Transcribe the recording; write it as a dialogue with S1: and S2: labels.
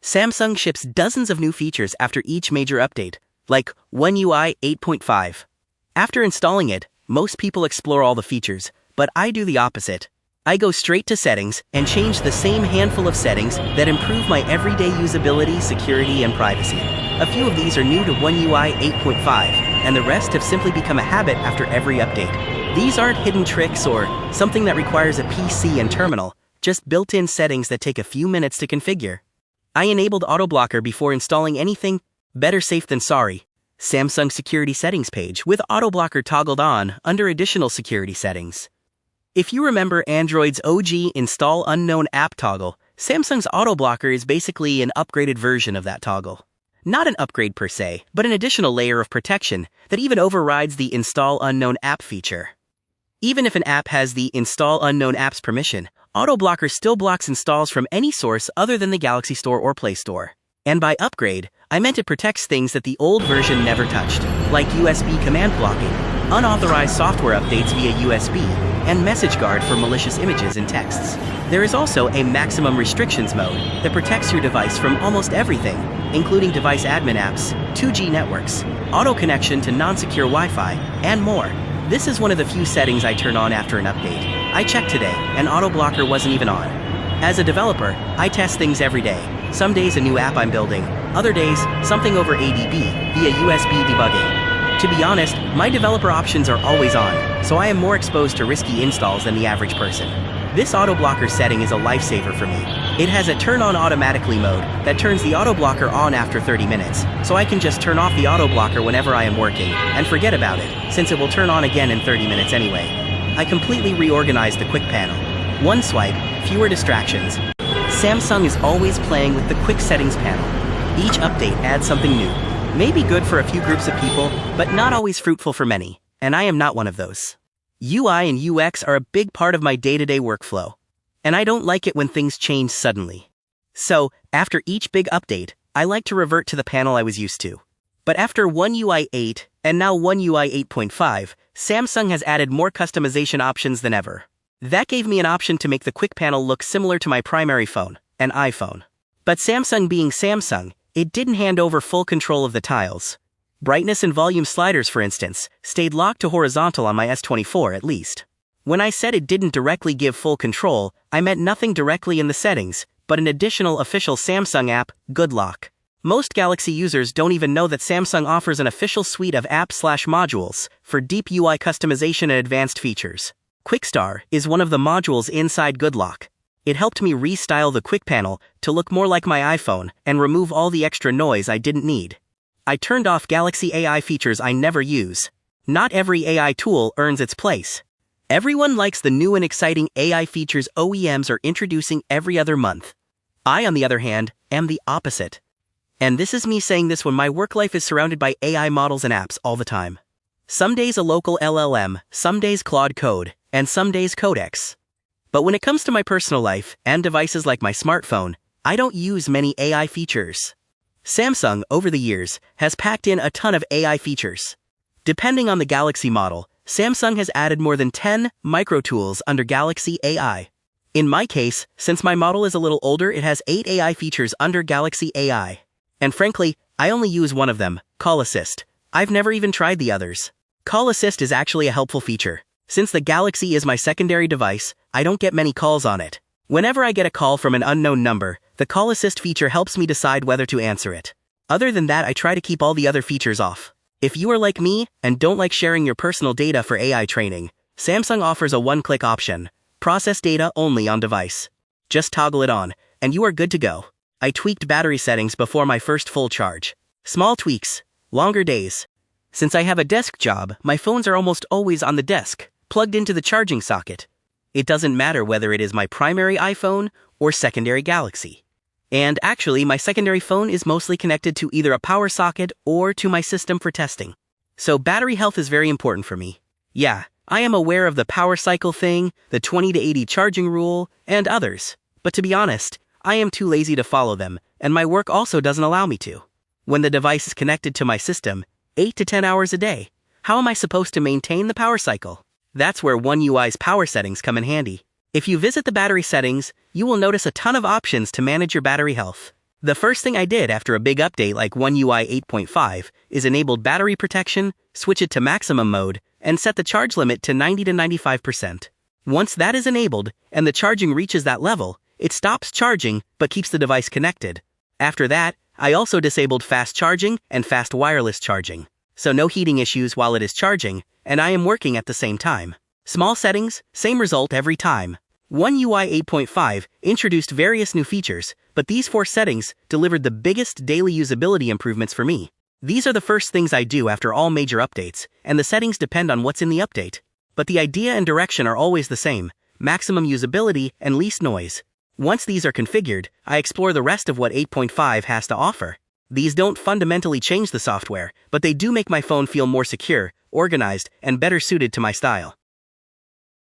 S1: Samsung ships dozens of new features after each major update, like One UI 8.5. After installing it, most people explore all the features, but I do the opposite. I go straight to settings and change the same handful of settings that improve my everyday usability, security, and privacy. A few of these are new to One UI 8.5, and the rest have simply become a habit after every update. These aren't hidden tricks or something that requires a PC and terminal, just built-in settings that take a few minutes to configure. I enabled auto blocker before installing anything. Better safe than sorry. Samsung security settings page with auto blocker toggled on under additional security settings. If you remember Android's OG install unknown app toggle, Samsung's auto blocker is basically an upgraded version of that toggle. Not an upgrade per se, but an additional layer of protection that even overrides the install unknown app feature. Even if an app has the install unknown apps permission, auto blocker still blocks installs from any source other than the Galaxy Store or Play Store. And by upgrade, I meant it protects things that the old version never touched, like USB command blocking, unauthorized software updates via USB, and message guard for malicious images and texts. There is also a maximum restrictions mode that protects your device from almost everything, including device admin apps, 2G networks, auto connection to non-secure Wi-Fi, and more. This is one of the few settings I turn on after an update. I checked today, and auto blocker wasn't even on. As a developer, I test things every day. Some days a new app I'm building, other days something over ADB via USB debugging. To be honest, my developer options are always on, so I am more exposed to risky installs than the average person. This auto blocker setting is a lifesaver for me. It has a turn on automatically mode that turns the auto blocker on after 30 minutes, so I can just turn off the auto blocker whenever I am working and forget about it, since it will turn on again in 30 minutes anyway. I completely reorganized the quick panel. One swipe, fewer distractions. Samsung is always playing with the quick settings panel. Each update adds something new. Maybe good for a few groups of people, but not always fruitful for many, and I am not one of those. UI and UX are a big part of my day-to-day workflow, and I don't like it when things change suddenly. So, after each big update, I like to revert to the panel I was used to. But after One UI 8 and now One UI 8.5, Samsung has added more customization options than ever. That gave me an option to make the quick panel look similar to my primary phone, an iPhone. But Samsung being Samsung, it didn't hand over full control of the tiles. Brightness and volume sliders, for instance, stayed locked to horizontal on my S24 at least. When I said it didn't directly give full control, I meant nothing directly in the settings, but an additional official Samsung app, Good Lock. Most Galaxy users don't even know that Samsung offers an official suite of apps/modules for deep UI customization and advanced features. QuickStar is one of the modules inside Good Lock. It helped me restyle the quick panel to look more like my iPhone and remove all the extra noise I didn't need. I turned off Galaxy AI features I never use. Not every AI tool earns its place. Everyone likes the new and exciting AI features OEMs are introducing every other month. I, on the other hand, am the opposite. And this is me saying this when my work life is surrounded by AI models and apps all the time. Some days a local LLM, some days Claude Code, and some days Codex. But when it comes to my personal life and devices like my smartphone, I don't use many AI features. Samsung, over the years, has packed in a ton of AI features. Depending on the Galaxy model, Samsung has added more than 10 micro tools under Galaxy AI. In my case, since my model is a little older, it has 8 AI features under Galaxy AI. And frankly, I only use one of them, Call Assist. I've never even tried the others. Call Assist is actually a helpful feature. Since the Galaxy is my secondary device, I don't get many calls on it. Whenever I get a call from an unknown number, the Call Assist feature helps me decide whether to answer it. Other than that, I try to keep all the other features off. If you are like me and don't like sharing your personal data for AI training, Samsung offers a one-click option, process data only on device. Just toggle it on, and you are good to go. I tweaked battery settings before my first full charge. Small tweaks, longer days. Since I have a desk job, my phones are almost always on the desk, plugged into the charging socket. It doesn't matter whether it is my primary iPhone or secondary Galaxy. And actually, my secondary phone is mostly connected to either a power socket or to my system for testing. So battery health is very important for me. Yeah, I am aware of the power cycle thing, the 20 to 80 charging rule, and others. But to be honest, I am too lazy to follow them, and my work also doesn't allow me to. When the device is connected to my system, 8 to 10 hours a day, how am I supposed to maintain the power cycle? That's where One UI's power settings come in handy. If you visit the battery settings, you will notice a ton of options to manage your battery health. The first thing I did after a big update like One UI 8.5 is enabled battery protection, switch it to maximum mode, and set the charge limit to 90 to 95%. Once that is enabled, and the charging reaches that level, it stops charging but keeps the device connected. After that, I also disabled fast charging and fast wireless charging. So no heating issues while it is charging, and I am working at the same time. Small settings, same result every time. One UI 8.5 introduced various new features, but these 4 settings delivered the biggest daily usability improvements for me. These are the first things I do after all major updates, and the settings depend on what's in the update. But the idea and direction are always the same: maximum usability and least noise. Once these are configured, I explore the rest of what 8.5 has to offer. These don't fundamentally change the software, but they do make my phone feel more secure, organized, and better suited to my style.